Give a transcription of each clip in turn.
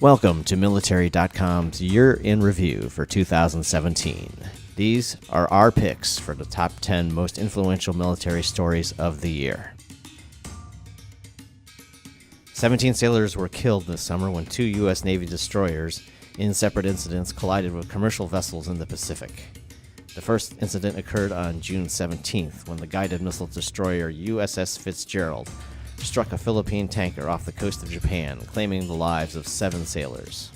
Welcome to Military.com's Year in Review for 2017. These are our picks for the top 10 most influential military stories of the year. 17 sailors were killed this summer when two U.S. Navy destroyers in separate incidents collided with commercial vessels in the Pacific. The first incident occurred on June 17th when the guided missile destroyer USS Fitzgerald struck a Philippine tanker off the coast of Japan, claiming the lives of 7 sailors.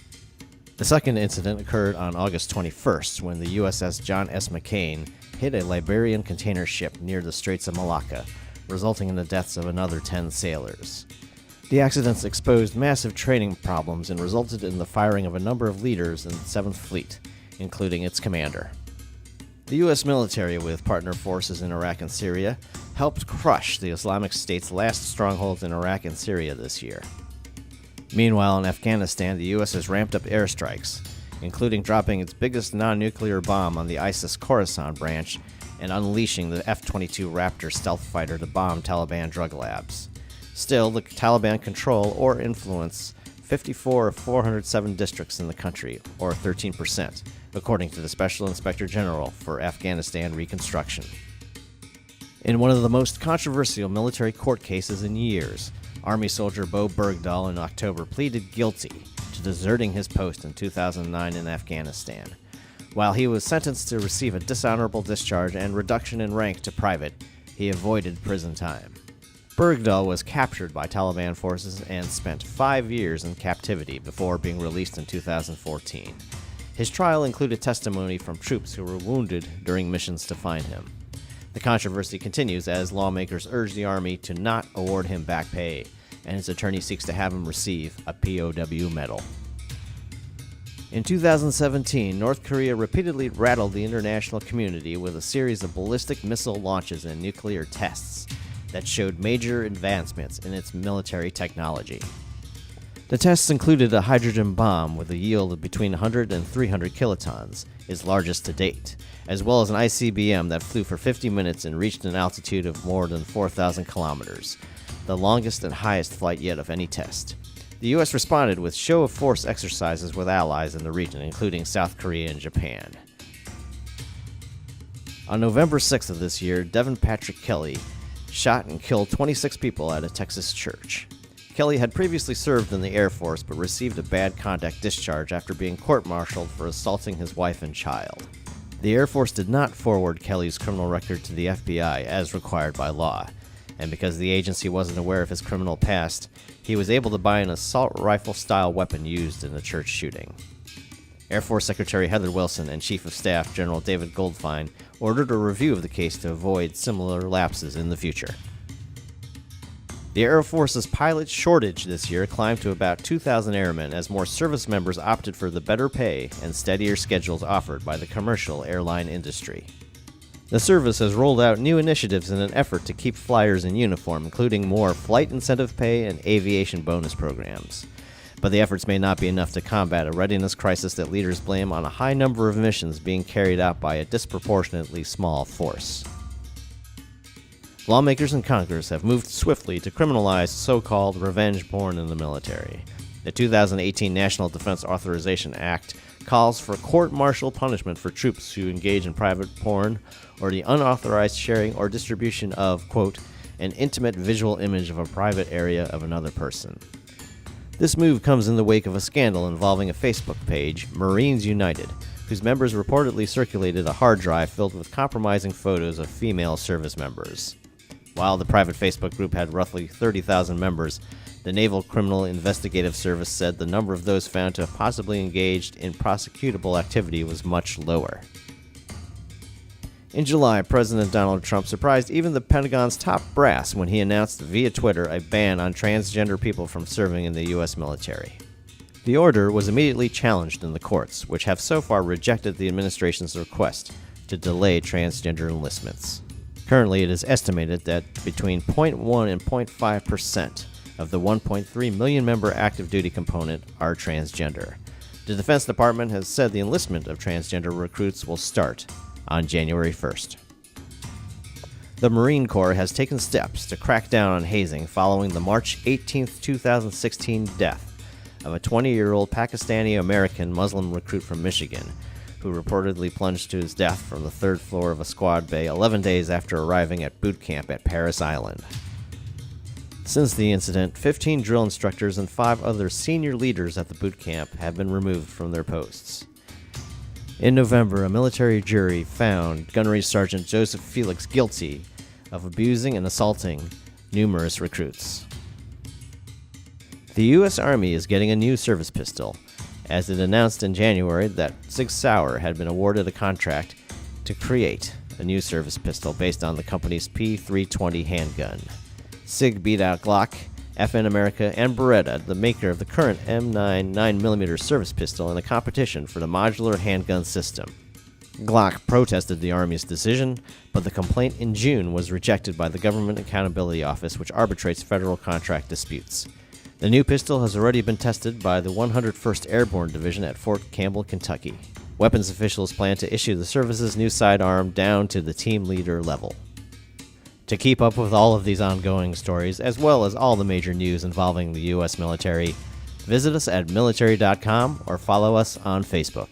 The second incident occurred on August 21st when the USS John S. McCain hit a Liberian container ship near the Straits of Malacca, resulting in the deaths of another 10 sailors. The accidents exposed massive training problems and resulted in the firing of a number of leaders in the 7th Fleet, including its commander. The U.S. military, with partner forces in Iraq and Syria, helped crush the Islamic State's last strongholds in Iraq and Syria this year. Meanwhile, in Afghanistan, the U.S. has ramped up airstrikes, including dropping its biggest non-nuclear bomb on the ISIS Khorasan branch and unleashing the F-22 Raptor stealth fighter to bomb Taliban drug labs. Still, the Taliban control or influence 54 of 407 districts in the country, or 13%, according to the Special Inspector General for Afghanistan Reconstruction. In one of the most controversial military court cases in years, Army soldier Bo Bergdahl in October pleaded guilty to deserting his post in 2009 in Afghanistan. While he was sentenced to receive a dishonorable discharge and reduction in rank to private, he avoided prison time. Bergdahl was captured by Taliban forces and spent 5 years in captivity before being released in 2014. His trial included testimony from troops who were wounded during missions to find him. The controversy continues as lawmakers urge the Army to not award him back pay, and his attorney seeks to have him receive a POW medal. In 2017, North Korea repeatedly rattled the international community with a series of ballistic missile launches and nuclear tests that showed major advancements in its military technology. The tests included a hydrogen bomb with a yield of between 100 and 300 kilotons, its largest to date, as well as an ICBM that flew for 50 minutes and reached an altitude of more than 4,000 kilometers, the longest and highest flight yet of any test. The U.S. responded with show-of-force exercises with allies in the region, including South Korea and Japan. On November 6th of this year, Devin Patrick Kelly shot and killed 26 people at a Texas church. Kelly had previously served in the Air Force but received a bad conduct discharge after being court-martialed for assaulting his wife and child. The Air Force did not forward Kelly's criminal record to the FBI as required by law, and because the agency wasn't aware of his criminal past, he was able to buy an assault rifle-style weapon used in the church shooting. Air Force Secretary Heather Wilson and Chief of Staff General David Goldfein ordered a review of the case to avoid similar lapses in the future. The Air Force's pilot shortage this year climbed to about 2,000 airmen as more service members opted for the better pay and steadier schedules offered by the commercial airline industry. The service has rolled out new initiatives in an effort to keep flyers in uniform, including more flight incentive pay and aviation bonus programs. But the efforts may not be enough to combat a readiness crisis that leaders blame on a high number of missions being carried out by a disproportionately small force. Lawmakers in Congress have moved swiftly to criminalize so-called revenge porn in the military. The 2018 National Defense Authorization Act calls for court-martial punishment for troops who engage in private porn or the unauthorized sharing or distribution of, quote, an intimate visual image of a private area of another person. This move comes in the wake of a scandal involving a Facebook page, Marines United, whose members reportedly circulated a hard drive filled with compromising photos of female service members. While the private Facebook group had roughly 30,000 members, the Naval Criminal Investigative Service said the number of those found to have possibly engaged in prosecutable activity was much lower. In July, President Donald Trump surprised even the Pentagon's top brass when he announced via Twitter a ban on transgender people from serving in the U.S. military. The order was immediately challenged in the courts, which have so far rejected the administration's request to delay transgender enlistments. Currently, it is estimated that between 0.1 and 0.5% of the 1.3 million member active duty component are transgender. The Defense Department has said the enlistment of transgender recruits will start on January 1st. The Marine Corps has taken steps to crack down on hazing following the March 18, 2016 death of a 20-year-old Pakistani-American Muslim recruit from Michigan, who reportedly plunged to his death from the third floor of a squad bay 11 days after arriving at boot camp at Parris Island. Since the incident, 15 drill instructors and 5 other senior leaders at the boot camp have been removed from their posts. In November, a military jury found Gunnery Sergeant Joseph Felix guilty of abusing and assaulting numerous recruits. The U.S. Army is getting a new service pistol, as it announced in January that Sig Sauer had been awarded a contract to create a new service pistol based on the company's P320 handgun. Sig beat out Glock, FN America, and Beretta, the maker of the current M9 9mm service pistol, in a competition for the modular handgun system. Glock protested the Army's decision, but the complaint in June was rejected by the Government Accountability Office, which arbitrates federal contract disputes. The new pistol has already been tested by the 101st Airborne Division at Fort Campbell, Kentucky. Weapons officials plan to issue the service's new sidearm down to the team leader level. To keep up with all of these ongoing stories, as well as all the major news involving the U.S. military, visit us at military.com or follow us on Facebook.